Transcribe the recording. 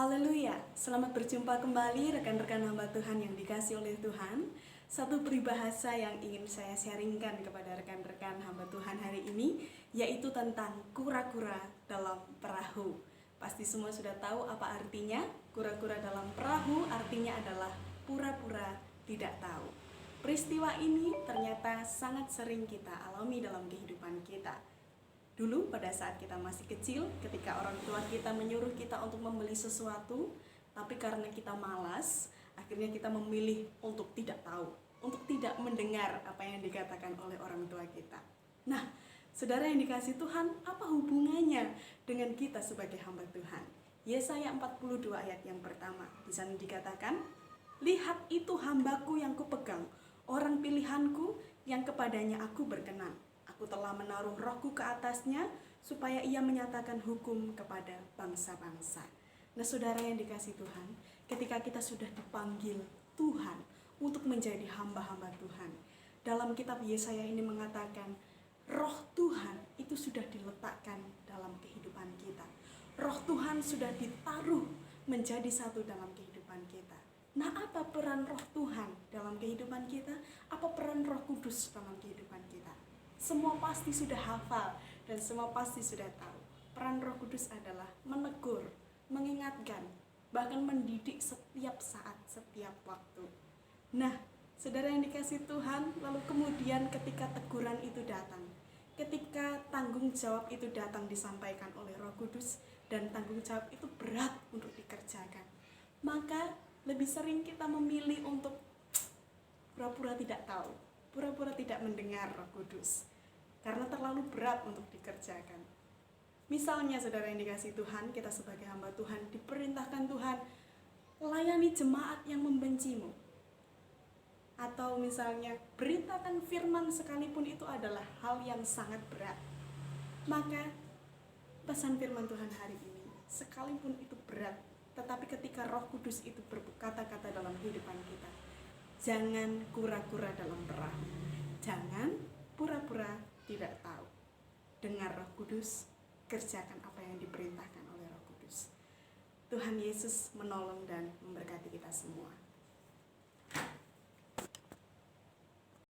Haleluya, selamat berjumpa kembali rekan-rekan hamba Tuhan yang dikasih oleh Tuhan. Satu peribahasa yang ingin saya sharingkan kepada rekan-rekan hamba Tuhan hari ini, yaitu tentang kura-kura dalam perahu. Pasti semua sudah tahu apa artinya. Kura-kura dalam perahu artinya adalah pura-pura tidak tahu. Peristiwa ini ternyata sangat sering kita alami dalam kehidupan kita. Dulu pada saat kita masih kecil, ketika orang tua kita menyuruh kita untuk membeli sesuatu, tapi karena kita malas, akhirnya kita memilih untuk tidak tahu, untuk tidak mendengar apa yang dikatakan oleh orang tua kita. Nah, saudara yang dikasih Tuhan, apa hubungannya dengan kita sebagai hamba Tuhan? Yesaya 42 ayat yang pertama, di sana dikatakan, "Lihat itu hambaku yang kupegang, orang pilihanku yang kepadanya aku berkenan. Aku telah menaruh rohku ke atasnya, supaya ia menyatakan hukum kepada bangsa-bangsa." Nah, saudara yang dikasih Tuhan, ketika kita sudah dipanggil Tuhan untuk menjadi hamba-hamba Tuhan, dalam kitab Yesaya ini mengatakan, roh Tuhan itu sudah diletakkan dalam kehidupan kita. Roh Tuhan sudah ditaruh menjadi satu dalam kehidupan kita. Nah, apa peran roh Tuhan dalam kehidupan kita? Apa peran Roh Kudus dalam kehidupan kita? Semua pasti sudah hafal dan semua pasti sudah tahu. Peran Roh Kudus adalah menegur, mengingatkan, bahkan mendidik setiap saat, setiap waktu. Nah, saudara yang dikasih Tuhan, lalu kemudian ketika teguran itu datang, ketika tanggung jawab itu datang disampaikan oleh Roh Kudus, dan tanggung jawab itu berat untuk dikerjakan, maka lebih sering kita memilih untuk pura-pura tidak tahu, pura-pura tidak mendengar Roh Kudus, karena terlalu berat untuk dikerjakan. Misalnya saudara yang dikasih Tuhan, kita sebagai hamba Tuhan diperintahkan Tuhan, layani jemaat yang membencimu. Atau misalnya beritakan firman sekalipun itu adalah hal yang sangat berat. Maka pesan firman Tuhan hari ini, sekalipun itu berat, tetapi ketika Roh Kudus itu berkata-kata dalam kehidupan kita, jangan kura-kura dalam perahu. Jangan pura-pura tidak tahu. Dengar Roh Kudus, kerjakan apa yang diperintahkan oleh Roh Kudus. Tuhan Yesus menolong dan memberkati kita semua.